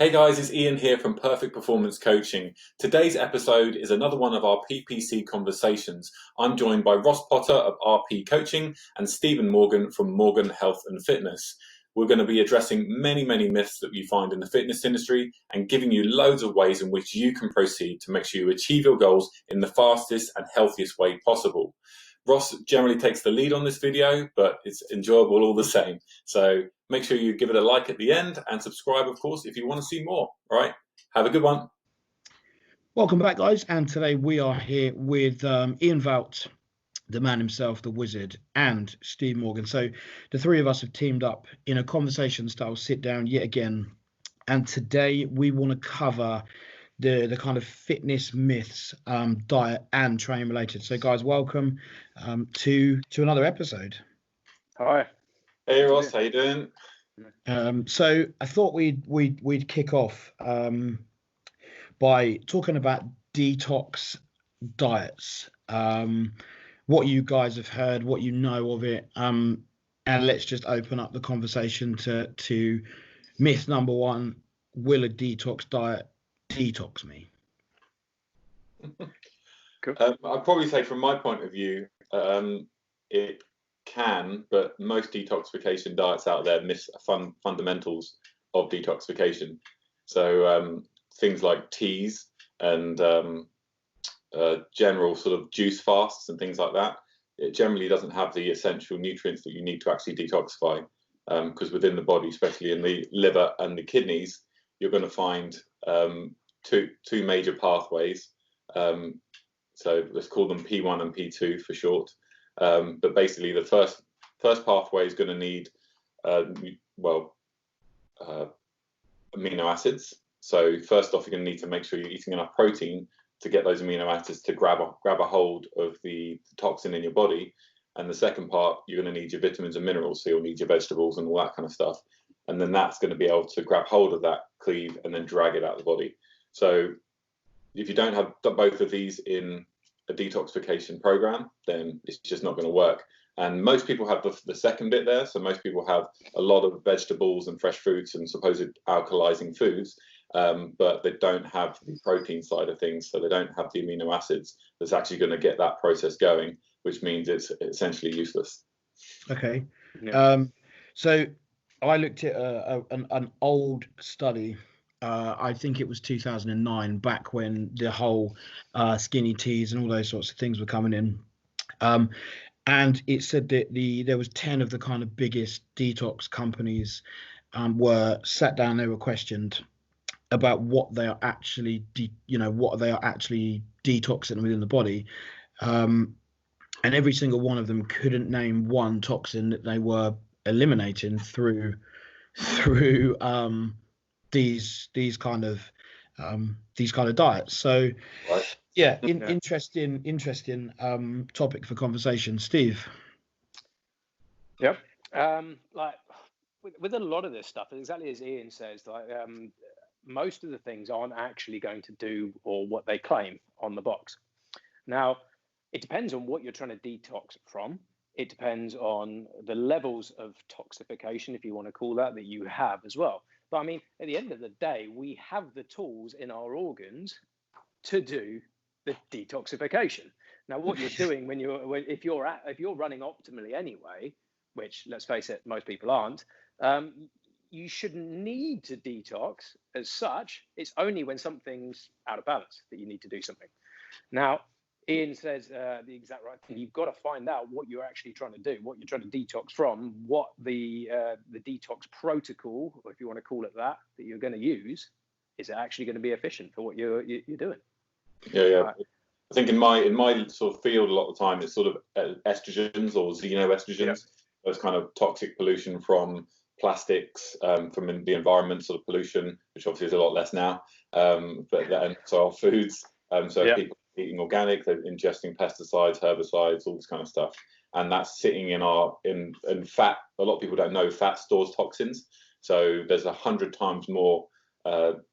Hey guys, it's Ian here from Perfect Performance Coaching. Today's episode is another one of our PPC Conversations. I'm joined by Ross Potter of RP Coaching and Stephen Morgan from Morgan Health and Fitness. We're going to be addressing many myths that you find in the fitness industry and giving you loads of ways in which you can proceed to make sure you achieve your goals in the fastest and healthiest way possible. Ross generally takes the lead on this video, but it's enjoyable all the same. So make sure you give it a like at the end and subscribe, of course, if you want to see more. All right, have a good one. Welcome back, guys. And today we are here with Ian Vout, the man himself, the wizard, and Steve Morgan. So the three of us have teamed up in a conversation-style sit-down yet again. And today we want to cover the kind of fitness myths, diet and training related. So guys, welcome to another episode. Hi. Hey Ross, how you doing? So I thought we'd kick off by talking about detox diets, what you guys have heard, what you know of it, and let's just open up the conversation to myth number one: will a detox diet detox me? Cool. I'd probably say from my point of view, it can, but most detoxification diets out there miss fundamentals of detoxification. So things like teas and general sort of juice fasts and things like that, it generally doesn't have the essential nutrients that you need to actually detoxify, because within the body, especially in the liver and the kidneys, you're going to find two major pathways. So let's call them P1 and P2 for short. But basically, the first pathway is going to need amino acids. So first off, you're going to need to make sure you're eating enough protein to get those amino acids to grab a hold of the toxin in your body. And the second part, you're going to need your vitamins and minerals. So you'll need your vegetables and all that kind of stuff. And then that's going to be able to grab hold of that cleave and then drag it out of the body. So if you don't have both of these in a detoxification program, then it's just not going to work. And most people have the second bit there. So most people have a lot of vegetables and fresh fruits and supposed alkalizing foods, but they don't have the protein side of things. So they don't have the amino acids that's actually going to get that process going, which means it's essentially useless. Okay. Yeah. So I looked at an old study. I think it was 2009, back when the whole skinny teas and all those sorts of things were coming in. And it said that there was 10 of the kind of biggest detox companies were sat down. They were questioned about what they are actually, detoxing within the body. And every single one of them couldn't name one toxin that they were eliminating through these kind of diets. So Right. interesting topic for conversation. Steve? Yep. Like with a lot of this stuff, exactly as Ian says, like most of the things aren't actually going to do or what they claim on the box. Now, it depends on what you're trying to detox from. It depends on the levels of toxification, if you want to call that you have as well. But I mean, at the end of the day, we have the tools in our organs to do the detoxification. Now, what you're doing if you're running optimally anyway, which let's face it, most people aren't, you shouldn't need to detox as such. It's only when something's out of balance that you need to do something. Now, Ian says the exact right thing. You've got to find out what you're actually trying to do, what you're trying to detox from, what the detox protocol, or if you want to call it that you're going to use, is actually going to be efficient for what you're doing. Yeah. I think in my sort of field, a lot of the time it's sort of estrogens or xenoestrogens, Yeah. those kind of toxic pollution from plastics, from the environment, sort of pollution, which obviously is a lot less now. But then so our foods, people eating organic, they're ingesting pesticides, herbicides, all this kind of stuff, and that's sitting in fat. A lot of people don't know fat stores toxins. So there's 100 times more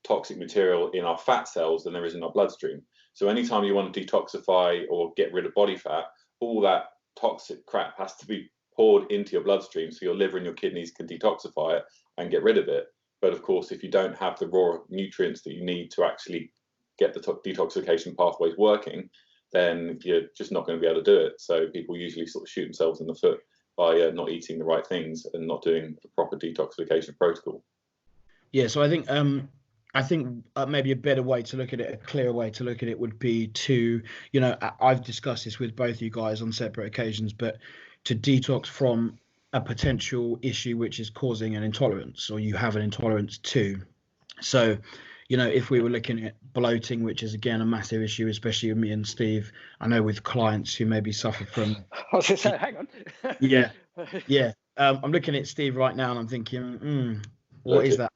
toxic material in our fat cells than there is in our bloodstream. So anytime you want to detoxify or get rid of body fat, all that toxic crap has to be poured into your bloodstream so your liver and your kidneys can detoxify it and get rid of it. But of course, if you don't have the raw nutrients that you need to actually get the detoxification pathways working, then you're just not going to be able to do it. So people usually sort of shoot themselves in the foot by not eating the right things and not doing the proper detoxification protocol. Yeah, so I think maybe a better way to look at it, a clearer way to look at it, would be to, you know, I've discussed this with both you guys on separate occasions, but to detox from a potential issue which is causing an intolerance, or you have an intolerance to. So, you know, if we were looking at bloating, which is again a massive issue, especially with me and Steve, I know with clients who maybe suffer from. I was going to say, hang on. Yeah, yeah. I'm looking at Steve right now, and I'm thinking, what is that?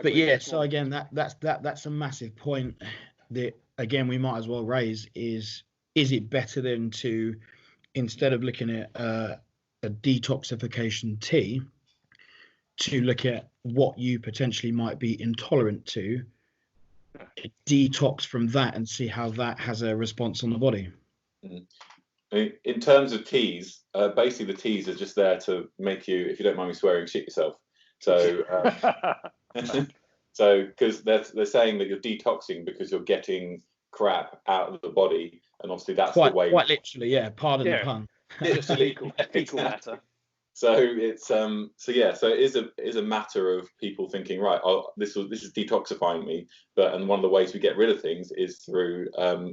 But yeah, so again, that's a massive point that again we might as well raise is it better than to, instead of looking at a detoxification tea, to look at what you potentially might be intolerant to, detox from that and see how that has a response on the body. In terms of teas, basically the teas are just there to make you, if you don't mind me swearing, shit yourself. So, so because they're saying that you're detoxing because you're getting crap out of the body, and obviously that's quite, the way. Quite literally, yeah. Pardon the pun. Just a fecal matter. So it's so it is a matter of people thinking, right, this is detoxifying me, and one of the ways we get rid of things is through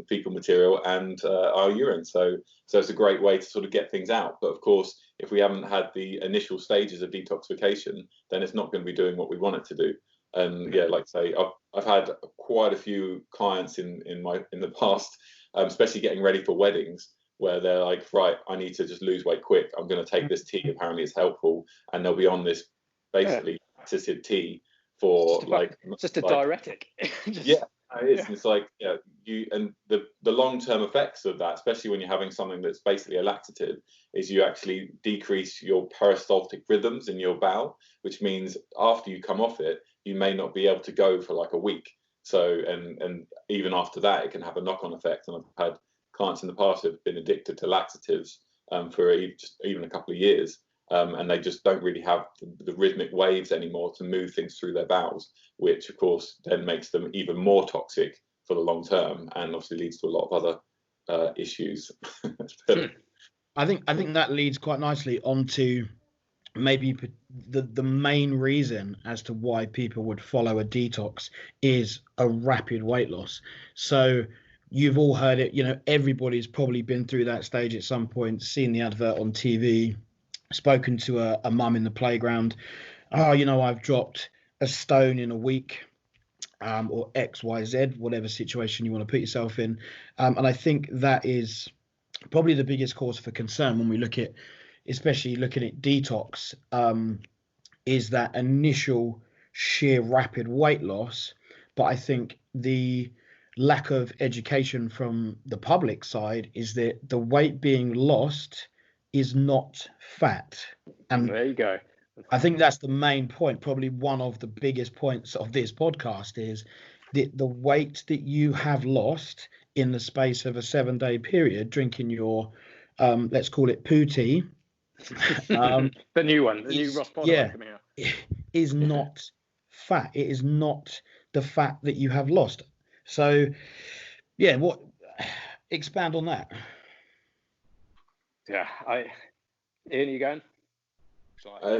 fecal material and our urine. So it's a great way to sort of get things out. But of course, if we haven't had the initial stages of detoxification, then it's not going to be doing what we want it to do. And yeah, like I say, I've had quite a few clients in the past, especially getting ready for weddings, where they're like, right, I need to just lose weight quick. I'm going to take this tea. Apparently it's helpful. And they'll be on this basically acid tea for just a diuretic. Yeah, it is. Yeah. It's like, yeah, and the long-term effects of that, especially when you're having something that's basically a laxative, is you actually decrease your peristaltic rhythms in your bowel, which means after you come off it, you may not be able to go for like a week. So, and even after that, it can have a knock-on effect. And I've had clients in the past who have been addicted to laxatives for even a couple of years, and they just don't really have the rhythmic waves anymore to move things through their bowels, which of course then makes them even more toxic for the long term, and obviously leads to a lot of other issues. I think that leads quite nicely onto maybe the main reason as to why people would follow a detox is a rapid weight loss. So you've all heard it, you know, everybody's probably been through that stage at some point, seen the advert on TV, spoken to a mum in the playground. Oh, you know, I've dropped a stone in a week, or XYZ, whatever situation you want to put yourself in. And I think that is probably the biggest cause for concern when we look at, especially looking at detox, is that initial sheer rapid weight loss. But I think the lack of education from the public side is that the weight being lost is not fat. And there you go. I think that's the main point. Probably one of the biggest points of this podcast is that the weight that you have lost in the space of a 7-day period drinking your, let's call it poo tea. The new one, the new Ross Potter one coming out. Is not fat. It is not the fat that you have lost. So, yeah, expand on that? Yeah, Ian, you going?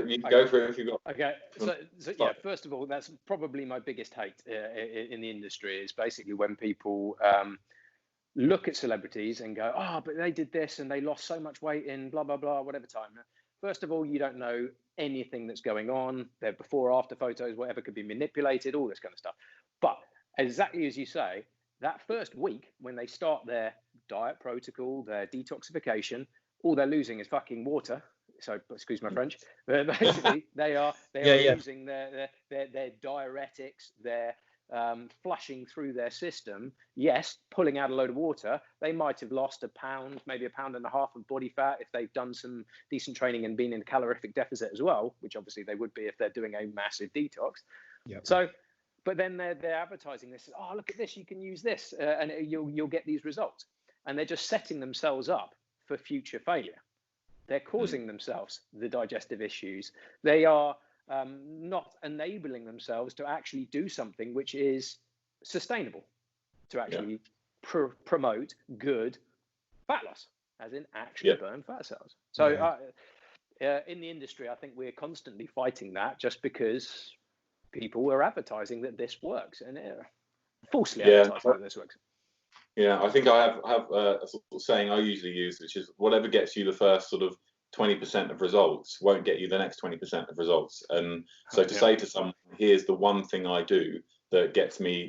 You can go for it if you've got. Okay, so yeah, first of all, that's probably my biggest hate in the industry is basically when people look at celebrities and go, oh, but they did this and they lost so much weight in blah, blah, blah, whatever time. First of all, you don't know anything that's going on. Their before, after photos, whatever could be manipulated, all this kind of stuff. But exactly as you say, that first week when they start their diet protocol, their detoxification, all they're losing is fucking water. So excuse my French. Basically, they are losing their diuretics, their flushing through their system. Yes, pulling out a load of water. They might have lost a pound, maybe a pound and a half of body fat if they've done some decent training and been in calorific deficit as well, which obviously they would be if they're doing a massive detox. Yep. So, but then they're advertising this. Oh, look at this! You can use this, and you'll get these results. And they're just setting themselves up for future failure. They're causing themselves the digestive issues. They are not enabling themselves to actually do something which is sustainable, to actually promote good fat loss, as in actually burn fat cells. So in the industry, I think we're constantly fighting that, just because people were advertising that this works, and falsely advertising that this works. Yeah, I think I have a sort of saying I usually use, which is whatever gets you the first sort of 20% of results won't get you the next 20% of results. And so to say to someone, here's the one thing I do that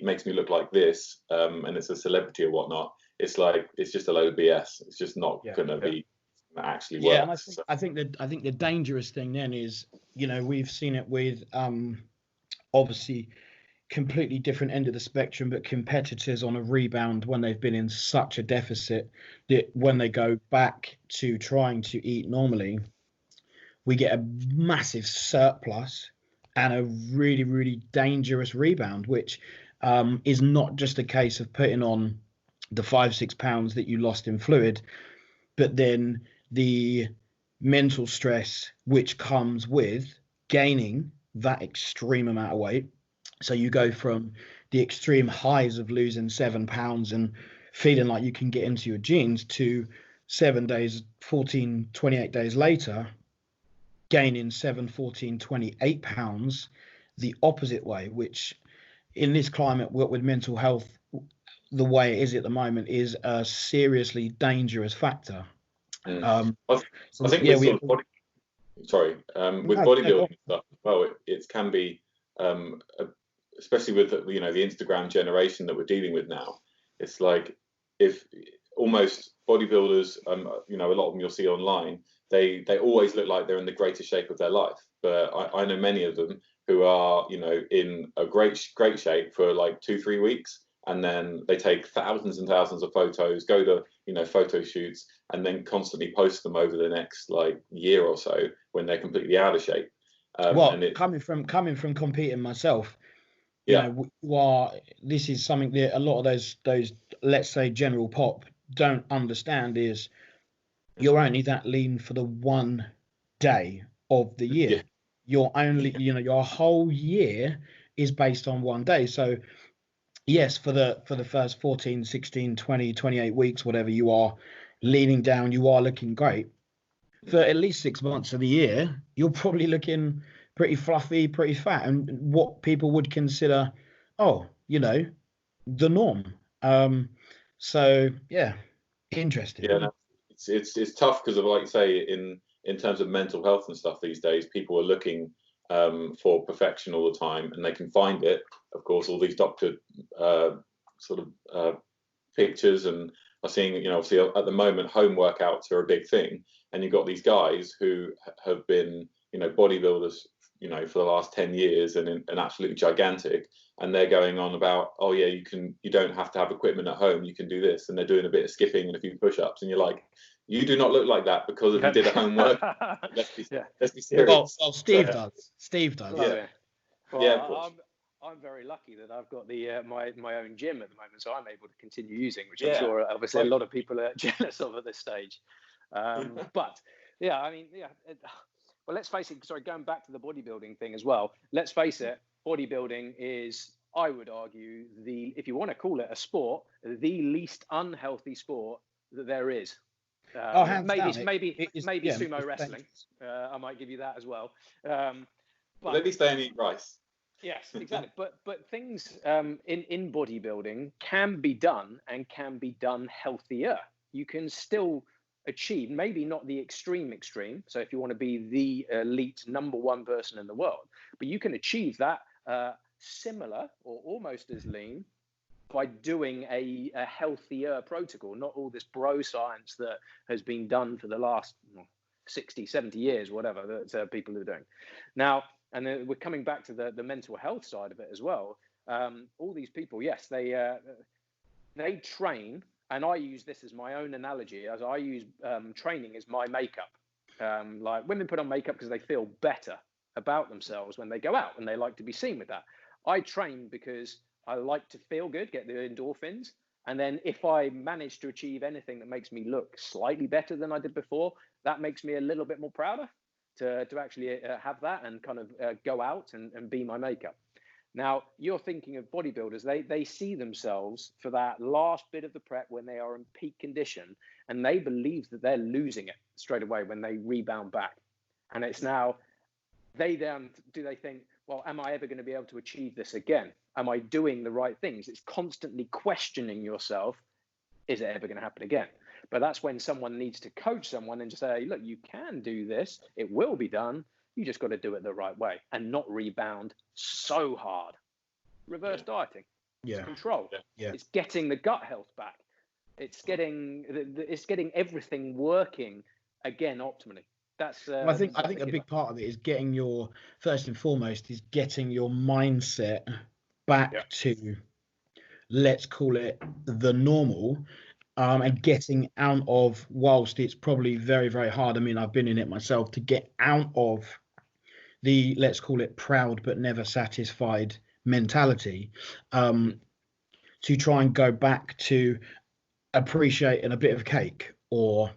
makes me look like this, and it's a celebrity or whatnot, it's like, it's just a load of BS. It's just not going to be actually work. And I think the dangerous thing then is, we've seen it with obviously completely different end of the spectrum, but competitors on a rebound when they've been in such a deficit that when they go back to trying to eat normally, we get a massive surplus and a really, really dangerous rebound, which is not just a case of putting on the 5-6 pounds that you lost in fluid, but then the mental stress which comes with gaining that extreme amount of weight. So you go from the extreme highs of losing 7 pounds and feeling like you can get into your jeans to 7 days, 14, 28 days later, gaining 7, 14, 28 pounds the opposite way, which in this climate with mental health, the way it is at the moment, is a seriously dangerous factor. I think with bodybuilding stuff, it can be, especially with the Instagram generation that we're dealing with now. It's like, if almost bodybuilders, a lot of them you'll see online, they always look like they're in the greatest shape of their life. But I know many of them who are, in a great shape for like 2-3 weeks, and then they take thousands and thousands of photos, go to photo shoots, and then constantly post them over the next like year or so when they're completely out of shape. Coming from competing myself, this is something that a lot of those let's say general pop don't understand, is you're only that lean for the one day of the year. You're only, your whole year is based on one day. So yes, for the first 14, 16, 20, 28 weeks, whatever, you are leaning down, you are looking great. For at least 6 months of the year, you're probably looking pretty fluffy, pretty fat, and what people would consider, the norm. So yeah, interesting. Yeah, no, it's tough because of, like you say, in terms of mental health and stuff these days, people are looking for perfection all the time, and they can find it. Of course, all these doctor pictures, and are seeing, obviously at the moment, home workouts are a big thing, and you've got these guys who have been, bodybuilders, for the last 10 years and absolutely gigantic, and they're going on about, you don't have to have equipment at home, you can do this, and they're doing a bit of skipping and a few push-ups, and you're like, you do not look like that because you did a homework. Let's be serious. Well, Steve does. Yeah. Well, I'm very lucky that I've got the my own gym at the moment, so I'm able to continue using, which I'm sure obviously a lot of people are jealous of at this stage. But well, let's face it. Sorry, going back to the bodybuilding thing as well. Let's face it. Bodybuilding is, I would argue, if you want to call it a sport, the least unhealthy sport that there is. Maybe sumo wrestling. I might give you that as well. But at least they only eat rice. Yes, exactly. But things in bodybuilding can be done, and can be done healthier. You can still achieve, maybe not the extreme. So if you want to be the elite #1 person in the world, but you can achieve that similar or almost as lean by doing a healthier protocol, not all this bro science that has been done for the last 60, 70 years, whatever, that people are doing. Now, and then we're coming back to the mental health side of it as well. All these people, yes, they train, and I use this as my own analogy, as I use training as my makeup. Like, women put on makeup because they feel better about themselves when they go out, and they like to be seen with that. I train because I like to feel good, get the endorphins, And then if I manage to achieve anything that makes me look slightly better than I did before, that makes me a little bit more prouder to actually have that and kind of go out and be my makeup. Now, you're thinking of bodybuilders, they see themselves for that last bit of the prep when they are in peak condition, and they believe that they're losing it straight away when they rebound back. And it's now, do they think, well, am I ever going to be able to achieve this again? Am I doing the right things? It's constantly questioning yourself. Is it ever going to happen again? But that's when someone needs to coach someone and just say, look, you can do this. It will be done. You just got to do it the right way and not rebound so hard. Reverse dieting. It's control. It's getting the gut health back. It's getting everything working again optimally. That's I think a big part of it is getting first and foremost is getting your mindset back to, let's call it, the normal, and getting out of, whilst it's probably very, very hard. I mean, I've been in it myself, to get out of the, let's call it, proud but never satisfied mentality, to try and go back to appreciating a bit of cake or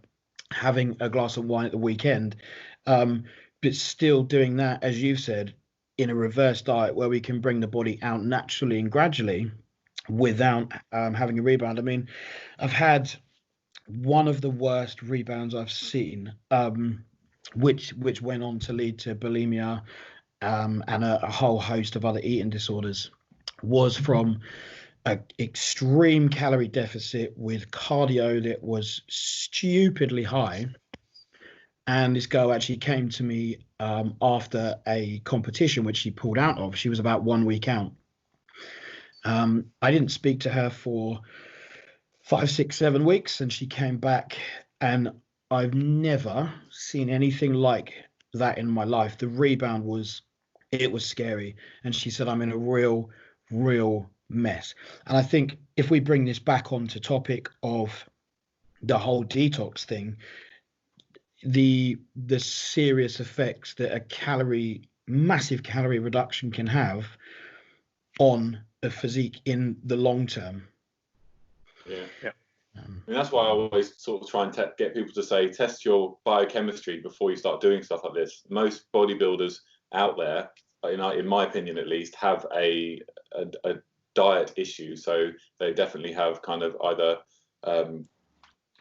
having a glass of wine at the weekend, but still doing that, as you've said, in a reverse diet where we can bring the body out naturally and gradually without having a rebound. I mean, I've had one of the worst rebounds I've seen, which went on to lead to bulimia and a whole host of other eating disorders, was from an extreme calorie deficit with cardio that was stupidly high. And this girl actually came to me after a competition which she pulled out of. She was about 1 week out. I didn't speak to her for 5, 6, 7 weeks, and she came back, and I've never seen anything like that in my life. The rebound was scary. And she said, I'm in a real mess. And I think if we bring this back onto topic of the whole detox thing, the serious effects that a massive calorie reduction can have on a physique in the long term. And that's why I always sort of try and get people to say, test your biochemistry before you start doing stuff like this. Most bodybuilders out there, in my opinion at least, have a diet issue. So they definitely have kind of either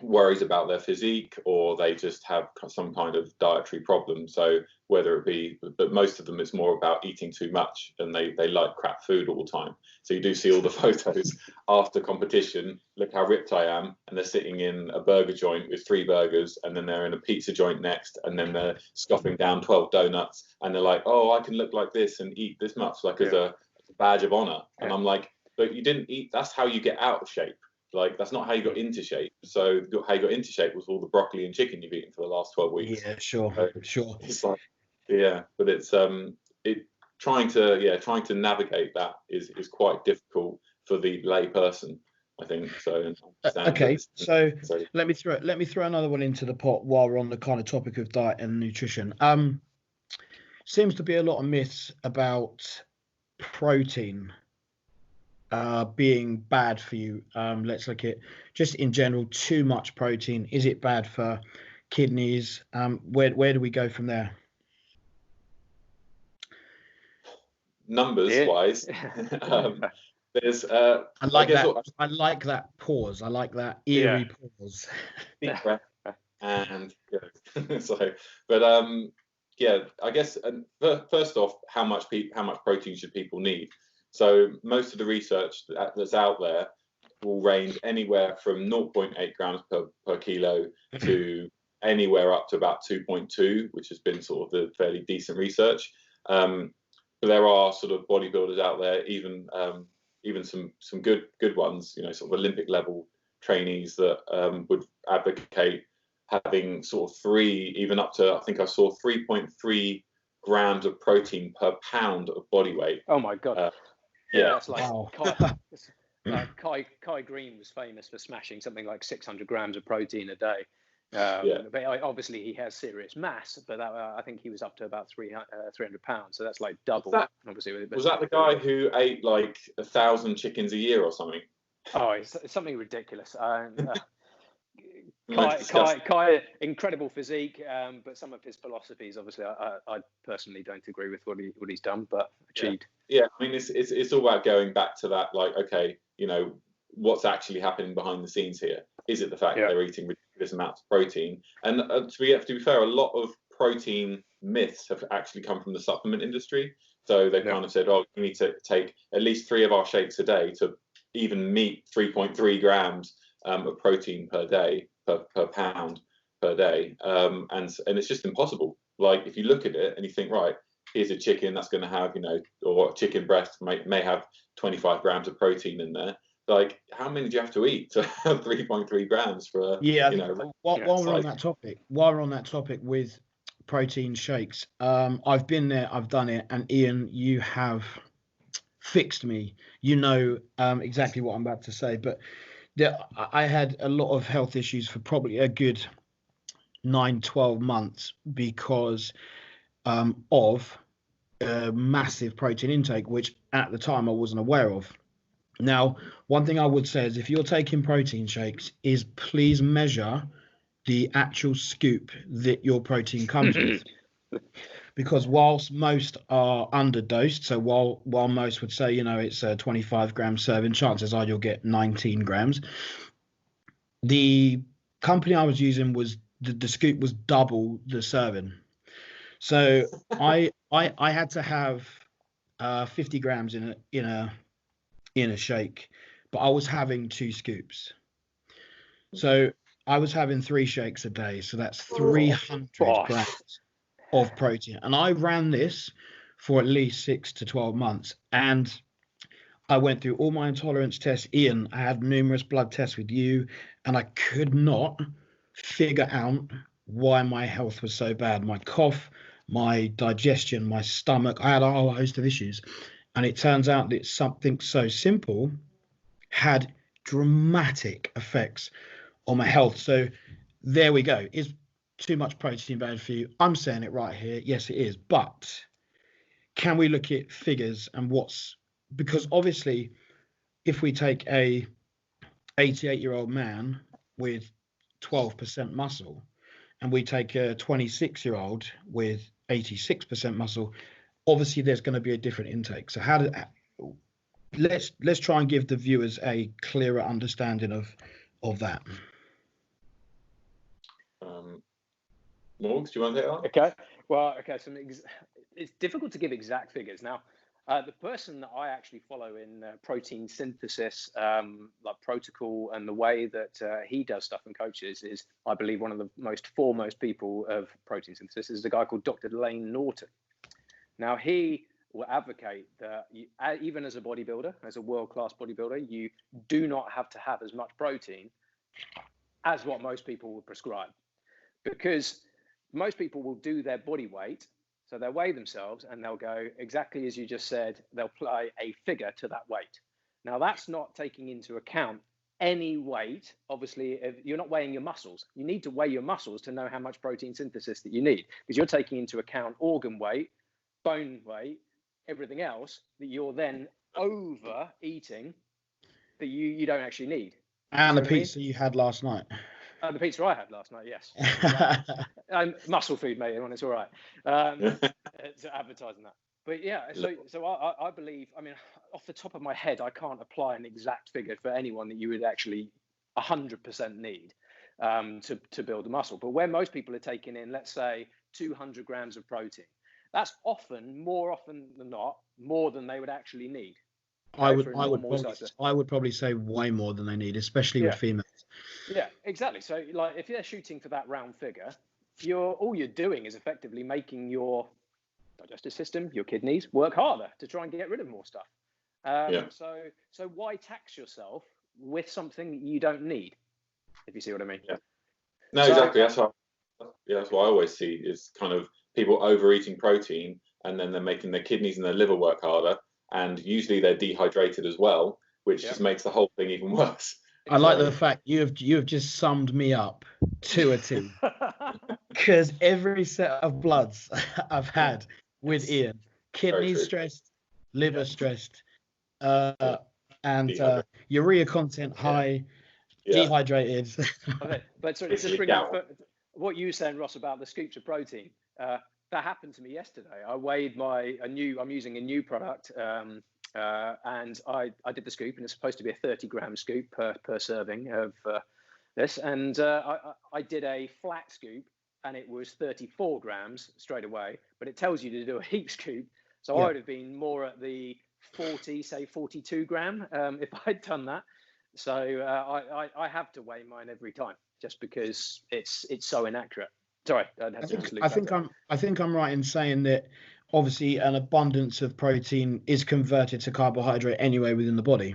worries about their physique, or they just have some kind of dietary problem. So whether it be, but most of them, it's more about eating too much, and they like crap food all the time. So you do see all the photos after competition, look how ripped I am, and they're sitting in a burger joint with 3 burgers, and then they're in a pizza joint next, and then they're scoffing down 12 donuts, and they're like, oh, I can look like this and eat this much, like as a badge of honor. And I'm like, but you didn't eat, that's how you get out of shape. Like, that's not how you got into shape. So how you got into shape was all the broccoli and chicken you've eaten for the last 12 weeks. Yeah, sure. It's like, but it's trying to navigate that is quite difficult for the lay person, I think. So okay, so let me throw another one into the pot while we're on the kind of topic of diet and nutrition. Seems to be a lot of myths about protein being bad for you. Let's look at just in general, too much protein. Is it bad for kidneys? Where do we go from there? Numbers wise, there's I like that pause. I like that eerie pause. Deep breath and so, but I guess first off, how much protein should people need? So most of the research that's out there will range anywhere from 0.8 grams per kilo to anywhere up to about 2.2, which has been sort of the fairly decent research. But there are sort of bodybuilders out there, even some good ones, sort of Olympic level trainees that would advocate having sort of 3, even up to, I think I saw 3.3 grams of protein per pound of body weight. Oh my God. That's like wow. Kai Green was famous for smashing something like 600 grams of protein a day. But obviously he has serious mass, but I think he was up to about 300 pounds. So that's like double. Was that the guy who ate like 1,000 chickens a year or something? Oh, it's something ridiculous. Most Kai, incredible physique, but some of his philosophies, obviously, I personally don't agree with what he's done, but achieved. Yeah, I mean, it's all about going back to that, like, okay, you know, what's actually happening behind the scenes here? Is it the fact that they're eating ridiculous amounts of protein? And to be fair, a lot of protein myths have actually come from the supplement industry. So they kind of said, oh, you need to take at least 3 of our shakes a day to even meet 3.3 grams of protein per day, per pound per day. And it's just impossible. Like, if you look at it and you think, right, here's a chicken that's going to have, you know, or a chicken breast may have 25 grams of protein in there. Like, how many do you have to eat to have 3.3 grams for? While we're on that topic with protein shakes, I've been there, I've done it, and Ian, you have fixed me. You know exactly what I'm about to say, but I had a lot of health issues for probably a good 9-12 months because of massive protein intake, which at the time I wasn't aware of. Now, one thing I would say is if you're taking protein shakes, is please measure the actual scoop that your protein comes with. Because whilst most are underdosed, so while most would say, you know, it's a 25 gram serving, chances are you'll get 19 grams. The company I was using was the scoop was double the serving. So I had to have 50 grams in a shake, but I was having 2 scoops. So I was having 3 shakes a day. So that's 300 grams of protein. And I ran this for at least 6 to 12 months. And I went through all my intolerance tests. Ian, I had numerous blood tests with you, and I could not figure out why my health was so bad. My cough, my digestion, my stomach, I had a whole host of issues. And it turns out that something so simple had dramatic effects on my health. So there we go. Is too much protein bad for you? I'm saying it right here. Yes, it is. But can we look at figures and because obviously if we take a 88-year-old man with 12% muscle and we take a 26-year-old with 86% muscle, obviously there's going to be a different intake. So let's try and give the viewers a clearer understanding of that. Morgs, do you want to take that? Okay. Well, okay. So it's difficult to give exact figures. Now, the person that I actually follow in protein synthesis, like protocol, and the way that he does stuff and coaches is, I believe, one of the most foremost people of protein synthesis is a guy called Dr. Lane Norton. Now, he will advocate that even as a bodybuilder, as a world-class bodybuilder, you do not have to have as much protein as what most people would prescribe, because most people will do their body weight. So they'll weigh themselves and they'll go exactly as you just said, they'll apply a figure to that weight. Now, that's not taking into account any weight. Obviously, if you're not weighing your muscles. You need to weigh your muscles to know how much protein synthesis that you need, because you're taking into account organ weight, bone weight, everything else that you're then overeating that you don't actually need. And the pizza you had last night. The pizza I had last night, yes. Muscle food, mate, when it's all right. It's advertising that. But yeah, so I believe, I mean, off the top of my head, I can't apply an exact figure for anyone that you would actually 100% need to build a muscle. But where most people are taking in, let's say, 200 grams of protein, that's more often than not, more than they would actually need. I would probably say way more than they need, especially with females. Yeah, exactly. So, like, if they're shooting for that round figure, all you're doing is effectively making your digestive system, your kidneys, work harder to try and get rid of more stuff. So why tax yourself with something that you don't need? If you see what I mean. Yeah. No, exactly. That's what I always see is kind of people overeating protein, and then they're making their kidneys and their liver work harder, and usually they're dehydrated as well, which just makes the whole thing even worse. I like the fact you have just summed me up to a T, because every set of bloods I've had with Ian, kidneys stressed, liver stressed, and urea content high, dehydrated. Okay, but so just bring up what you were saying, Ross, about the scoops of protein. That happened to me yesterday. I weighed I'm using a new product, and I did the scoop, and it's supposed to be a 30-gram scoop per serving of this, and I did a flat scoop, and it was 34 grams straight away, but it tells you to do a heap scoop. So I would have been more at the 42 gram if I'd done that. So I have to weigh mine every time just because it's so inaccurate. Sorry, I think I'm right in saying that obviously an abundance of protein is converted to carbohydrate anyway within the body.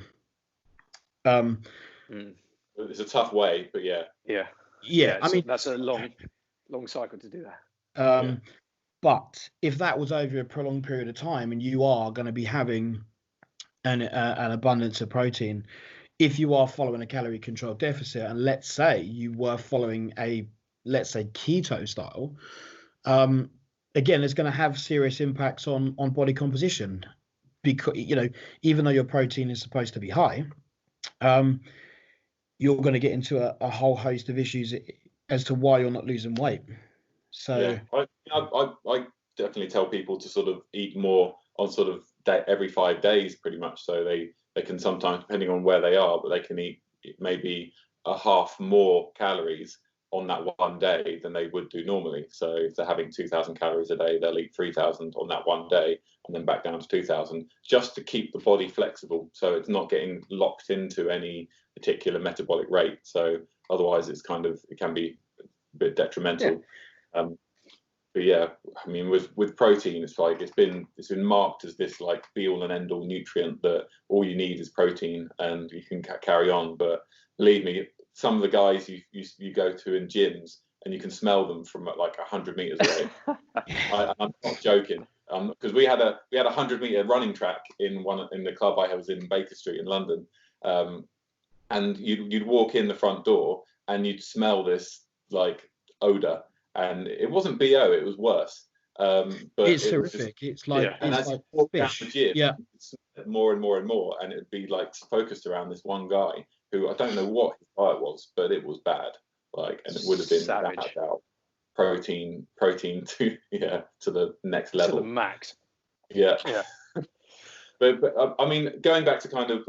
It's a tough way, but yeah. I mean, that's a long cycle to do that. But if that was over a prolonged period of time, and you are going to be having an abundance of protein, if you are following a calorie controlled deficit, and let's say you were following keto style, again, it's going to have serious impacts on body composition, because even though your protein is supposed to be high, you're going to get into a whole host of issues as to why you're not losing weight. So I definitely tell people to sort of eat more on sort of every 5 days, pretty much. So they can sometimes, depending on where they are, but they can eat maybe a half more calories on that one day than they would do normally. So if they're having 2,000 calories a day, they'll eat 3,000 on that one day and then back down to 2,000, just to keep the body flexible, so it's not getting locked into any particular metabolic rate. So otherwise it can be a bit detrimental. But yeah, I mean, with protein, it's like it's been marked as this like be all and end all nutrient that all you need is protein and you can carry on. But believe me, some of the guys you go to in gyms and you can smell them from like 100 meters away. I'm not joking, because we had a 100-meter running track in the club I was in Baker Street in London, and you'd walk in the front door and you'd smell this like odor. And it wasn't BO, it was worse. But it's horrific. It's like as you walk down the gym, more and more and more, and it'd be like focused around this one guy who I don't know what his diet was, but it was bad. Like, and it would have been that out protein to the next level, to the max. Yeah. But I mean, going back to kind of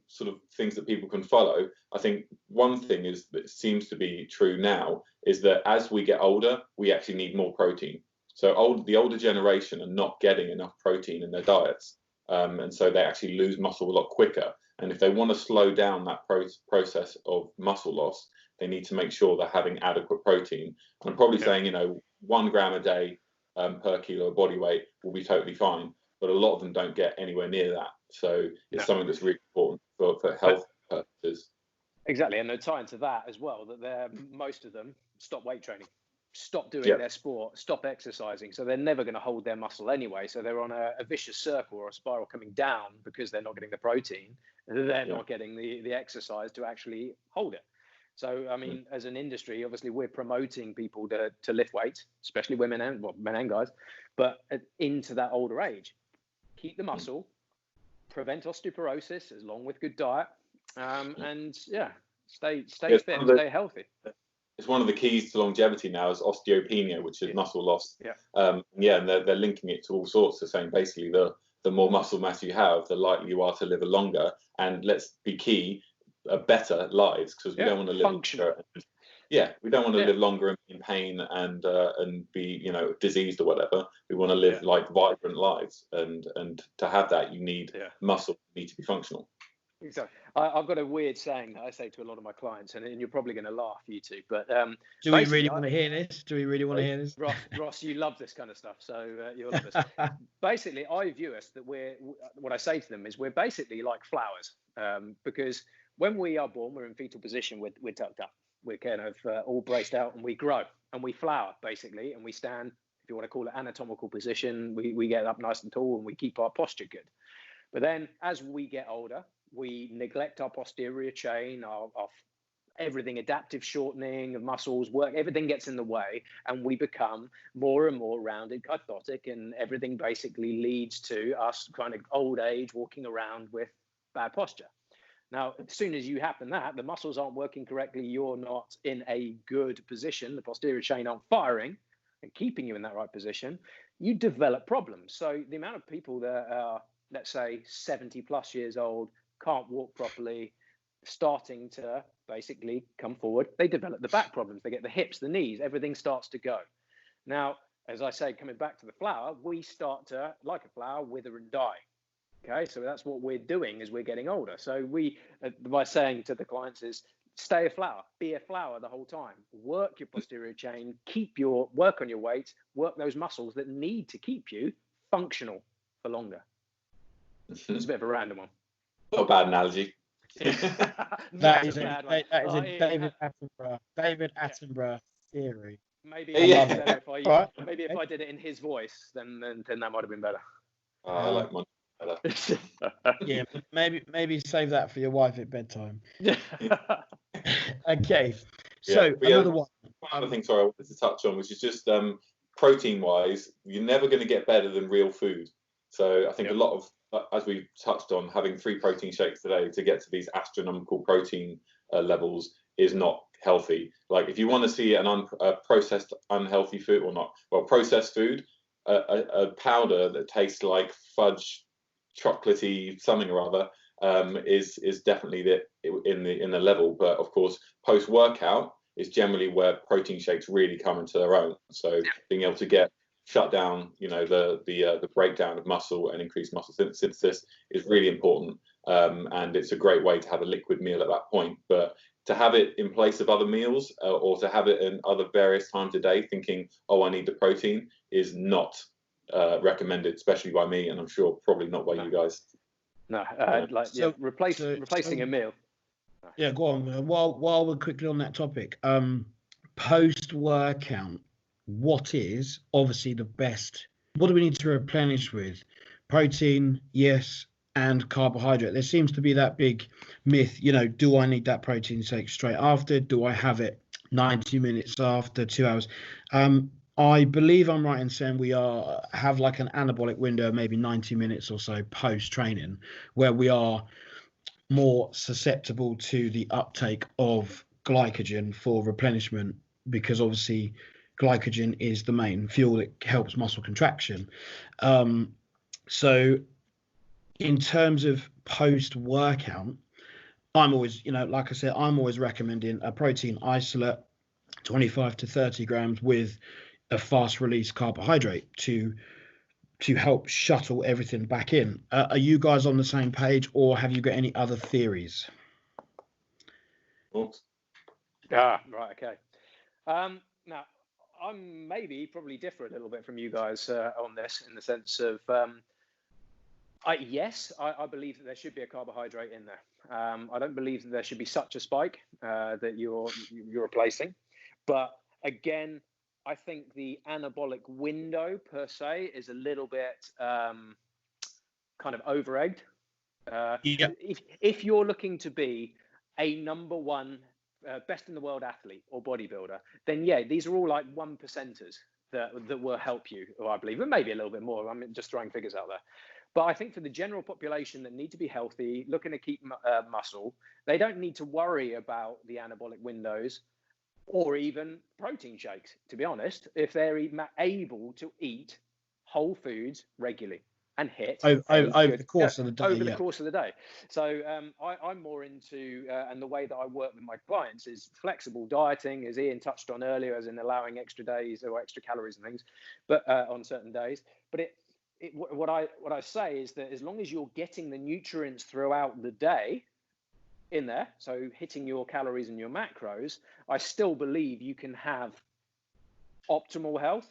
sort of things that people can follow, I think one thing that seems to be true now is that as we get older, we actually need more protein. So the older generation are not getting enough protein in their diets, and so they actually lose muscle a lot quicker. And if they want to slow down that process of muscle loss, they need to make sure they're having adequate protein. And I'm probably saying 1 gram a day per kilo of body weight will be totally fine. But a lot of them don't get anywhere near that. So it's something that's really important for health purposes. Exactly. And they're tying to that as well, that most of them stop weight training, stop doing their sport, stop exercising. So they're never going to hold their muscle anyway. So they're on a vicious circle or a spiral coming down because they're not getting the protein. They're not getting the exercise to actually hold it. So, I mean, as an industry, obviously, we're promoting people to lift weights, especially women men and guys, but into that older age. Keep the muscle, prevent osteoporosis, along with good diet, and stay fit, stay healthy. It's one of the keys to longevity now is osteopenia, which is muscle loss. And they're linking it to all sorts of saying basically the more muscle mass you have, the likely you are to live a longer, and let's be key, better lives, because we don't want to live functional. We don't want to live longer in pain and be diseased or whatever. We want to live like vibrant lives, and to have that you need muscle, you need to be functional. Exactly. I've got a weird saying that I say to a lot of my clients, and you're probably going to laugh, you two. But do we really want to hear this? Do we really want to hear this? Ross, you love this kind of stuff, so you'll love this. Basically, I view us that what I say to them is we're basically like flowers, because when we are born, we're in fetal position, we're tucked up. We're kind of all braced out, and we grow and we flower basically, and we stand, if you want to call it anatomical position, we get up nice and tall and we keep our posture good. But then as we get older, we neglect our posterior chain, our everything, adaptive shortening of muscles, everything gets in the way, and we become more and more rounded, kyphotic, and everything basically leads to us kind of old age, walking around with bad posture. Now, as soon as you happen that, the muscles aren't working correctly, you're not in a good position, the posterior chain aren't firing and keeping you in that right position, you develop problems. So the amount of people that are, let's say, 70 plus years old, can't walk properly, starting to basically come forward, they develop the back problems, they get the hips, the knees, everything starts to go. Now, as I say, coming back to the flower, we start to, like a flower, wither and die. Okay, so that's what we're doing as we're getting older. So we, by saying to the clients is, stay a flower, be a flower the whole time, work your posterior chain, work on your weight, work those muscles that need to keep you functional for longer. It's a bit of a random one. Not a bad analogy. That is a David Attenborough theory. Maybe if I did it in his voice, then that might have been better. I like mine better. Yeah, maybe save that for your wife at bedtime. Okay, so another one. Another thing, sorry, I wanted to touch on, which is just protein-wise, you're never going to get better than real food. So I think a lot of, as we touched on, having 3 protein shakes today to get to these astronomical protein levels is not healthy. Like, if you want to see an processed unhealthy food, or not, well, processed food, a powder that tastes like fudge, chocolatey something or other, is definitely in the level. But of course, post workout is generally where protein shakes really come into their own. So being able to shut down, the breakdown of muscle and increase muscle synthesis is really important. And it's a great way to have a liquid meal at that point. But to have it in place of other meals, or to have it in other various times a day, thinking, oh, I need the protein, is not recommended, especially by me, and I'm sure probably not by you guys. No, replacing a meal. Yeah, go on. While we're quickly on that topic, post workout, what is obviously the best? What do we need to replenish with? Protein, yes, and carbohydrate. There seems to be that big myth, do I need that protein shake straight after? Do I have it 90 minutes after, 2 hours? I believe I'm right in saying we have like an anabolic window, maybe 90 minutes or so post training, where we are more susceptible to the uptake of glycogen for replenishment, because obviously glycogen is the main fuel that helps muscle contraction. So in terms of post workout, I'm always, like I said, I'm always recommending a protein isolate, 25 to 30 grams with a fast release carbohydrate to help shuttle everything back in. Are you guys on the same page, or have you got any other theories? Right, okay. Now, I'm probably differ a little bit from you guys on this, in the sense of, yes, I believe that there should be a carbohydrate in there. I don't believe that there should be such a spike that you're replacing. But again, I think the anabolic window per se is a little bit kind of over-egged. If you're looking to be a number one best in the world athlete or bodybuilder, then these are all like 1%ers that will help you, or I believe, and maybe a little bit more. I'm just throwing figures out there. But I think for the general population that need to be healthy, looking to keep muscle, they don't need to worry about the anabolic windows or even protein shakes, to be honest, if they're able to eat whole foods regularly and hit over the course of the day. Over the course of the day. So I'm more into, and the way that I work with my clients is flexible dieting, as Ian touched on earlier, as in allowing extra days or extra calories and things, but on certain days. But what I say is that as long as you're getting the nutrients throughout the day in there, so hitting your calories and your macros, I still believe you can have optimal health.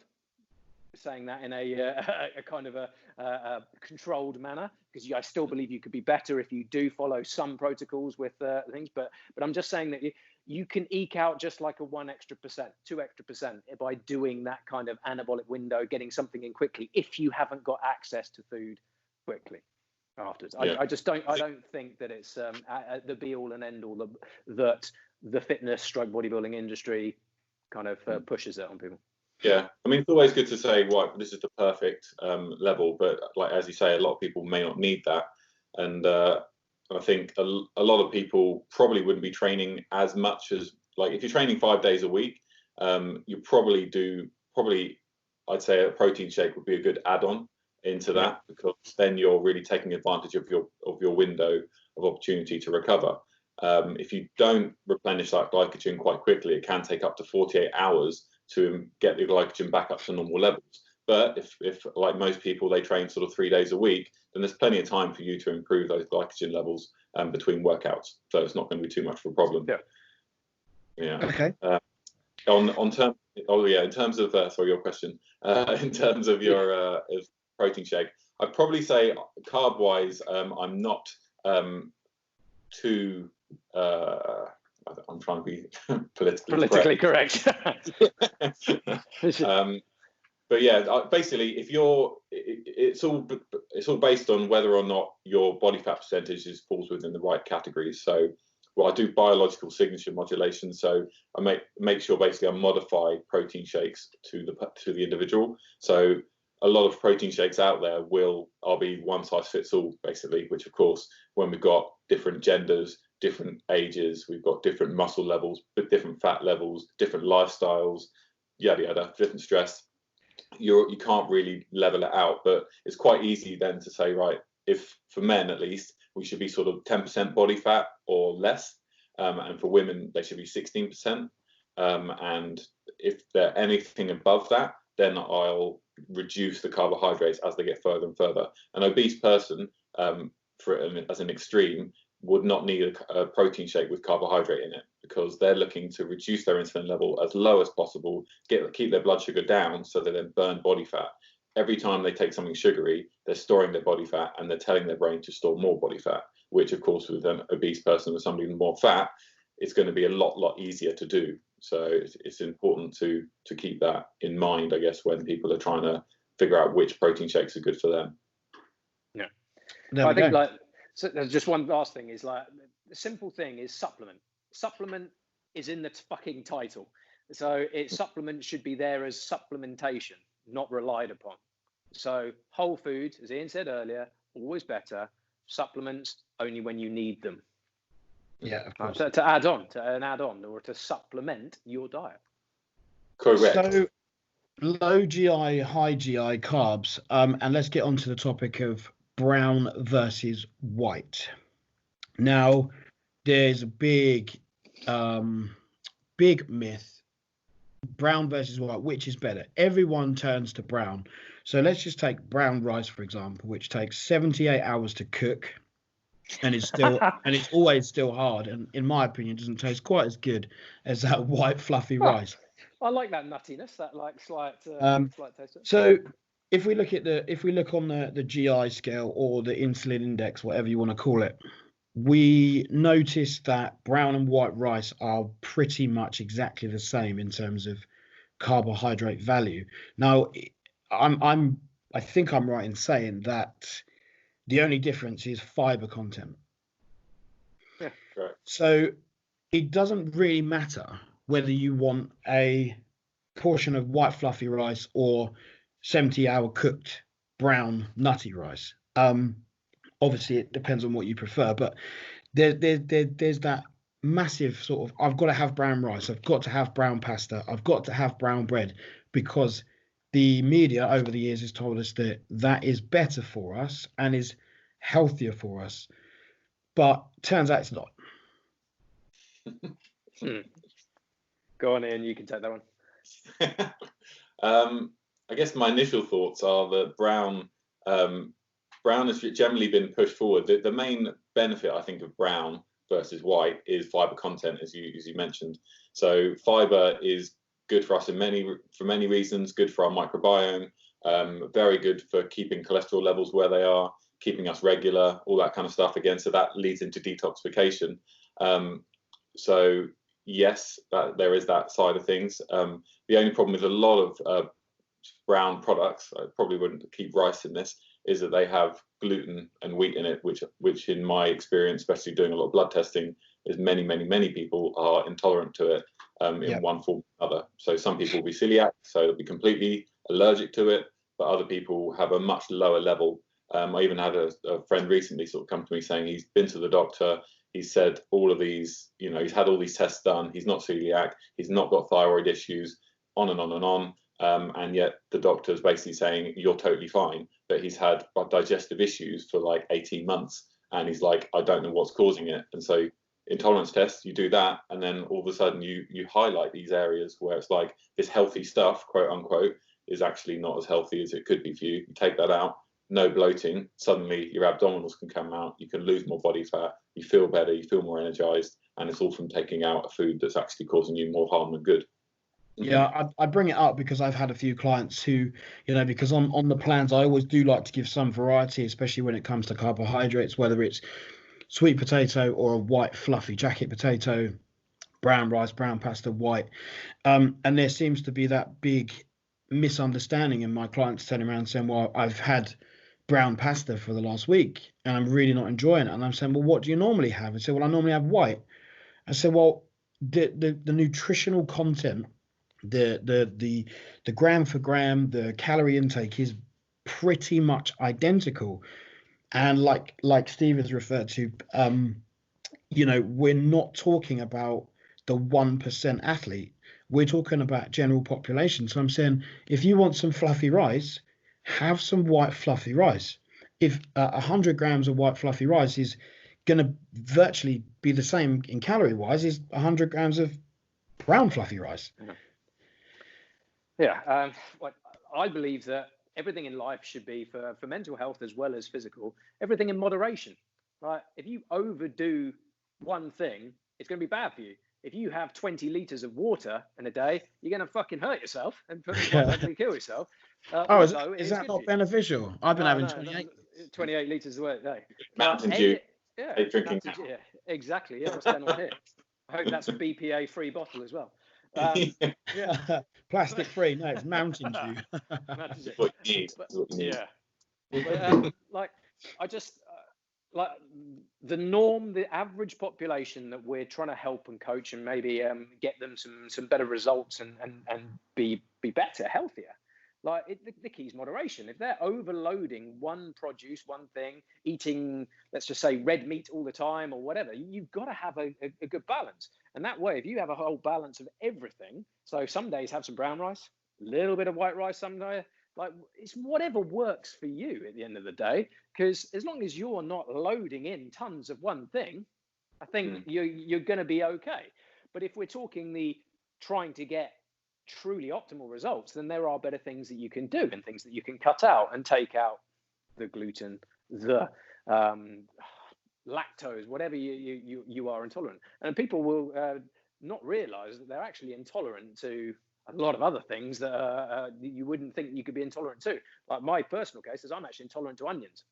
Saying that in a kind of a controlled manner, because I still believe you could be better if you do follow some protocols with things. But I'm just saying that you can eke out just like a 1 extra percent, 2 extra percent by doing that kind of anabolic window, getting something in quickly if you haven't got access to food quickly afterwards. I don't think that it's the be all and end all that the fitness stroke bodybuilding industry kind of pushes it on people. Yeah, I mean, it's always good to say, right, this is the perfect level, but like as you say, a lot of people may not need that. And I think a lot of people probably wouldn't be training as much as, like, if you're training 5 days a week, you probably I'd say a protein shake would be a good add-on into that, because then you're really taking advantage of your window of opportunity to recover. If you don't replenish that glycogen quite quickly, it can take up to 48 hours to get the glycogen back up to normal levels. But if like most people, they train sort of 3 days a week, then there's plenty of time for you to improve those glycogen levels between workouts. So it's not going to be too much of a problem. Yeah. Okay. In terms of sorry, your question. In terms of your protein shake, I'd probably say carb wise, I'm not too. I'm trying to be politically correct. But yeah, basically, if it's all based on whether or not your body fat percentage falls within the right categories. So, I do biological signature modulation. So I make sure basically I modify protein shakes to the individual. So a lot of protein shakes out there I'll be one size fits all basically, which of course, when we've got different genders, different ages, we've got different muscle levels, different fat levels, different lifestyles, yada yada, different stress. You can't really level it out, but it's quite easy then to say, right, if for men at least, we should be sort of 10% body fat or less, and for women they should be 16%, and if they're anything above that, then I'll reduce the carbohydrates as they get further and further. An obese person, as an extreme, would not need a protein shake with carbohydrate in it, because they're looking to reduce their insulin level as low as possible, keep their blood sugar down so they then burn body fat. Every time they take something sugary, they're storing their body fat and they're telling their brain to store more body fat, which of course with an obese person, with somebody with more fat, it's going to be a lot easier to do. So it's important to keep that in mind, I guess, when people are trying to figure out which protein shakes are good for them. Yeah. I think so there's just one last thing is, like, the simple thing is supplement. Supplement is in the fucking title. So supplement should be there as supplementation, not relied upon. So whole food, as Ian said earlier, always better. Supplements only when you need them. Yeah, of course. To add on or to supplement your diet. Correct. So low GI, high GI carbs, and let's get on to the topic of brown versus white. Now, there's a big myth, brown versus white, which is better? Everyone turns to brown. So let's just take brown rice, for example, which takes 78 hours to cook, and it's still and it's always still hard, and in my opinion doesn't taste quite as good as that white fluffy rice. I like that nuttiness, that like slight taste. So if we look on the GI scale or the insulin index, whatever you want to call it, we notice that brown and white rice are pretty much exactly the same in terms of carbohydrate value. Now, I think I'm right in saying that the only difference is fiber content. Yeah, correct. So it doesn't really matter whether you want a portion of white fluffy rice or 70-hour cooked brown nutty rice. Obviously it depends on what you prefer, but there's that massive sort of, I've got to have brown rice, I've got to have brown pasta, I've got to have brown bread, because the media over the years has told us that is better for us and is healthier for us, but turns out it's not. Go on, Ian, you can take that one. I guess my initial thoughts are that brown has generally been pushed forward. The main benefit, I think, of brown versus white is fiber content, as you mentioned. So fiber is good for us for many reasons. Good for our microbiome. Very good for keeping cholesterol levels where they are, keeping us regular, all that kind of stuff. Again, so that leads into detoxification. So yes, there is that side of things. The only problem with a lot of brown products, I probably wouldn't keep rice in this, is that they have gluten and wheat in it, which in my experience, especially doing a lot of blood testing, is many people are intolerant to it in one form or another. So some people will be celiac, so they'll be completely allergic to it, but other people have a much lower level. I even had a friend recently sort of come to me saying he's been to the doctor. He said all of these, he's had all these tests done. He's not celiac. He's not got thyroid issues, on and on and on. And yet the doctor's basically saying you're totally fine. But he's had digestive issues for like 18 months. And he's like, I don't know what's causing it. And so intolerance tests, you do that. And then all of a sudden you highlight these areas where it's like this healthy stuff, quote unquote, is actually not as healthy as it could be for you. You take that out. No bloating, suddenly your abdominals can come out, you can lose more body fat, you feel better, you feel more energized, and it's all from taking out a food that's actually causing you more harm than good. Yeah, I bring it up because I've had a few clients who, because on the plans, I always do like to give some variety, especially when it comes to carbohydrates, whether it's sweet potato or a white fluffy jacket potato, brown rice, brown pasta, white. And there seems to be that big misunderstanding in my clients turning around saying, well, I've had brown pasta for the last week and I'm really not enjoying it. And I'm saying, well, what do you normally have? I said, well, I normally have white. I said, well, the nutritional content, the gram for gram, the calorie intake is pretty much identical. And like Steve has referred to, we're not talking about the 1% athlete. We're talking about general population. So I'm saying, if you want some fluffy rice, have some white fluffy rice. If 100 grams of white fluffy rice is going to virtually be the same in calorie wise as 100 grams of brown fluffy rice. Yeah, I believe that everything in life should be for mental health as well as physical, everything in moderation. Right? If you overdo one thing, it's going to be bad for you. If you have 20 liters of water in a day, you're going to fucking hurt yourself and probably kill yourself. Is that not beneficial? I've been having 28 liters a day. Mountain Dew. Yeah, drinking. Yeah, exactly. Yeah, what's going on here? I hope that's a BPA free bottle as well. Yeah, plastic free. No, it's Mountain Dew. What you need. But, I just like the norm, the average population that we're trying to help and coach and maybe get them some better results and be better, healthier. The key is moderation. If they're overloading one produce, one thing, eating, let's just say, red meat all the time or whatever, you've got to have a good balance. And that way, if you have a whole balance of everything, so some days have some brown rice, a little bit of white rice some day, it's whatever works for you at the end of the day. Because as long as you're not loading in tons of one thing, I think you're going to be okay. But if we're talking trying to get truly optimal results, then there are better things that you can do and things that you can cut out and take out the gluten, the lactose, whatever you are intolerant. And people will not realize that they're actually intolerant to a lot of other things that you wouldn't think you could be intolerant to. Like my personal case is I'm actually intolerant to onions.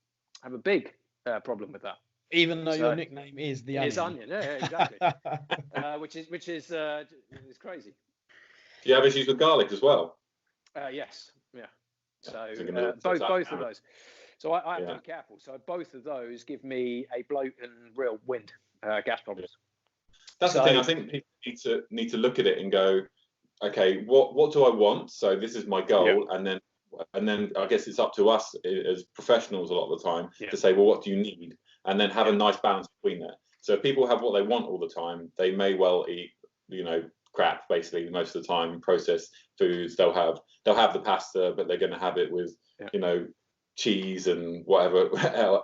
I have a big problem with that. Even though your nickname is the onion. It's onion, yeah, exactly. which is crazy. Do you have issues with garlic as well? Yes, yeah. So both of those. So I have to be careful. So both of those give me a bloat and real gas problems. That's the thing. I think people need to look at it and go, okay, what do I want? So this is my goal, and then I guess it's up to us as professionals a lot of the time to say, well, what do you need? And then have a nice balance between that. So if people have what they want all the time, they may well eat, crap basically most of the time, processed foods. They'll have the pasta, but they're going to have it with cheese and whatever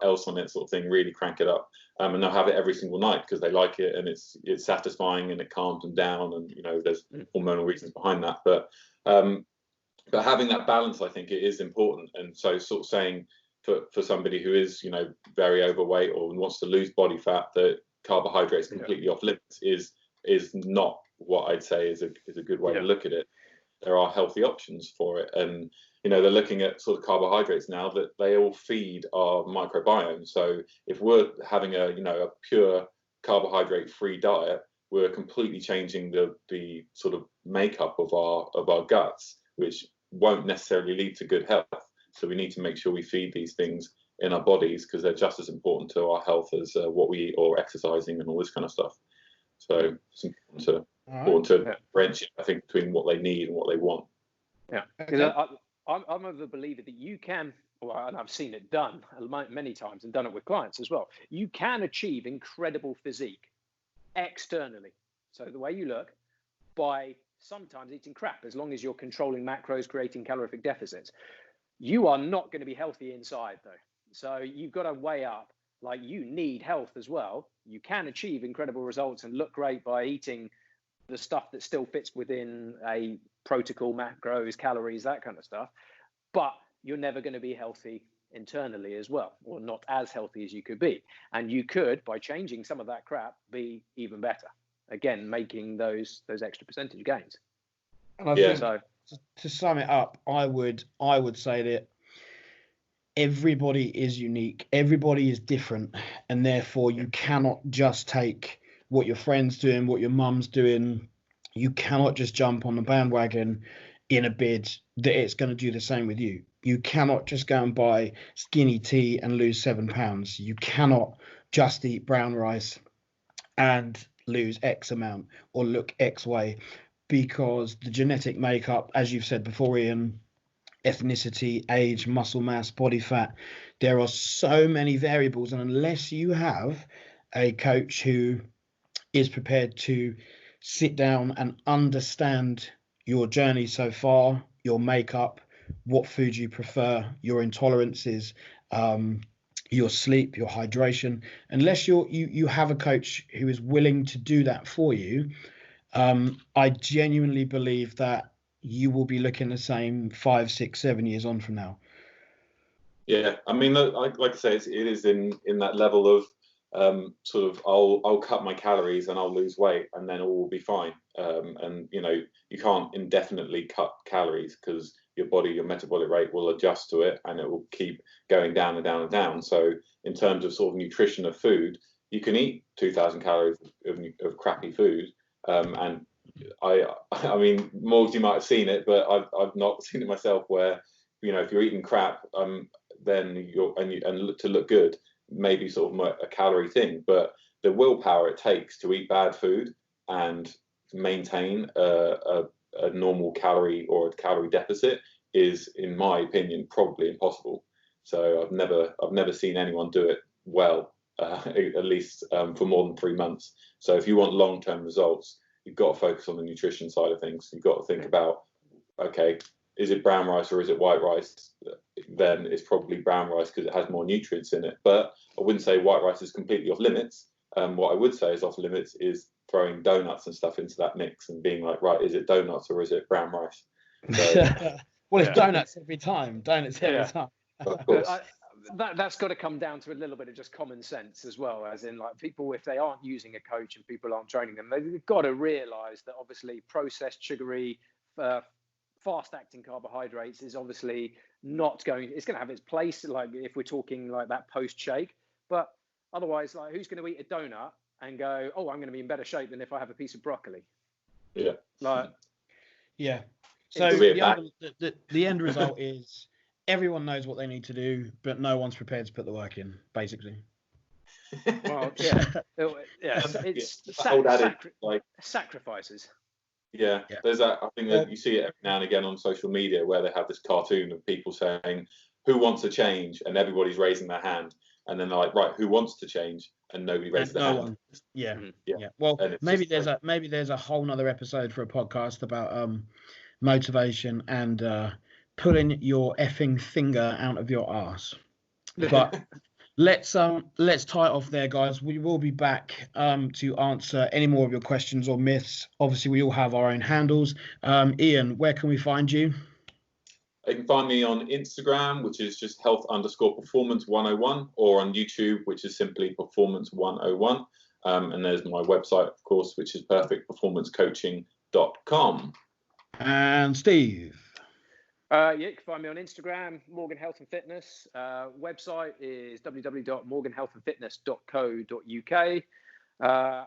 else on it, sort of thing, really crank it up, and they'll have it every single night because they like it and it's satisfying and it calms them down, and there's hormonal reasons behind that, but having that balance, I think it is important. And so sort of saying for somebody who is very overweight or wants to lose body fat, that carbohydrates completely off limits is not what I'd say is a good way to look at it. There are healthy options for it, and they're looking at sort of carbohydrates now that they all feed our microbiome. So if we're having a pure carbohydrate free diet, we're completely changing the sort of makeup of our guts, which won't necessarily lead to good health. So we need to make sure we feed these things in our bodies because they're just as important to our health as what we eat or exercising and all this kind of stuff. So it's important to differentiate, I think, between what they need and what they want. Yeah, because I'm of the believer that you can well, and I've seen it done many times and done it with clients as well. You can achieve incredible physique externally. So the way you look, by sometimes eating crap, as long as you're controlling macros, creating calorific deficits. You are not going to be healthy inside though. So you've got to weigh up, like, you need health as well. You can achieve incredible results and look great by eating the stuff that still fits within a protocol, macros, calories, that kind of stuff. But you're never going to be healthy internally as well, or not as healthy as you could be. And you could, by changing some of that crap, be even better. Again, making those extra percentage gains. And I think, so, to sum it up, I would say that everybody is unique, everybody is different, and therefore you cannot just take what your friend's doing, what your mum's doing. You cannot just jump on the bandwagon in a bid that it's going to do the same with you. You cannot just go and buy skinny tea and lose 7 pounds. You cannot just eat brown rice and lose X amount or look X way, because the genetic makeup, as you've said before, Ian, ethnicity, age, muscle mass, body fat, there are so many variables. And unless you have a coach who is prepared to sit down and understand your journey so far, your makeup, what food you prefer, your intolerances, your sleep, your hydration, unless you have a coach who is willing to do that for you, I genuinely believe that you will be looking the same 5, 6, 7 years on from now. Yeah, I mean, like I say, it is in that level of sort of I'll cut my calories and I'll lose weight and then all will be fine. And you know, you can't indefinitely cut calories, because your body, your metabolic rate will adjust to it and it will keep going down and down and down. So in terms of sort of nutrition of food, you can eat 2,000 calories of crappy food. And I mean, Morgs, you might have seen it, but I've not seen it myself, where, you know, if you're eating crap, then and to look good, maybe sort of a calorie thing, but the willpower it takes to eat bad food and maintain a normal calorie or a calorie deficit is, in my opinion, probably impossible. So I've never seen anyone do it well, at least for more than 3 months. So if you want long-term results, you've got to focus on the nutrition side of things. You've got to think about, okay, is it brown rice or is it white rice? Then it's probably brown rice because it has more nutrients in it. But I wouldn't say white rice is completely off limits. What I would say is off limits is throwing donuts and stuff into that mix and being like, right, is it donuts or is it brown rice? So, well, it's donuts every time. Donuts every time. Of course. That's got to come down to a little bit of just common sense as well, as in, like, people, if they aren't using a coach and people aren't training them, they've got to realize that obviously processed, sugary, fast acting carbohydrates is obviously not going, it's going to have its place, like if we're talking like that post shake, but otherwise, like, who's going to eat a donut and go, oh, I'm going to be in better shape than if I have a piece of broccoli? Yeah. Like, yeah. So the end result is everyone knows what they need to do, but no one's prepared to put the work in, basically. Well, yeah. It's sacrifices. Yeah, there's that. I think that you see it every now and again on social media, where they have this cartoon of people saying, who wants to change? And everybody's raising their hand. And then they're like, right, who wants to change? And nobody raises their hand. Yeah. Well, maybe there's a whole nother episode for a podcast about motivation and pulling your effing finger out of your arse. But let's tie it off there, guys. We will be back to answer any more of your questions or myths. Obviously, we all have our own handles. Ian, where can we find you? You can find me on Instagram, which is just health_performance101, or on YouTube, which is simply performance101. And there's my website, of course, which is perfectperformancecoaching.com. And Steve? You can find me on Instagram, Morgan Health and Fitness. Website is www.morganhealthandfitness.co.uk.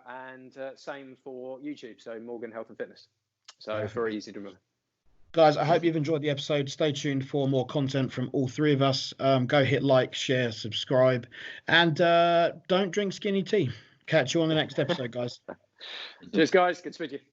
And same for YouTube, so Morgan Health and Fitness. So it's very easy to remember. Guys, I hope you've enjoyed the episode. Stay tuned for more content from all three of us. Go hit like, share, subscribe, and don't drink skinny tea. Catch you on the next episode, guys. Cheers, guys. Good to speak to you.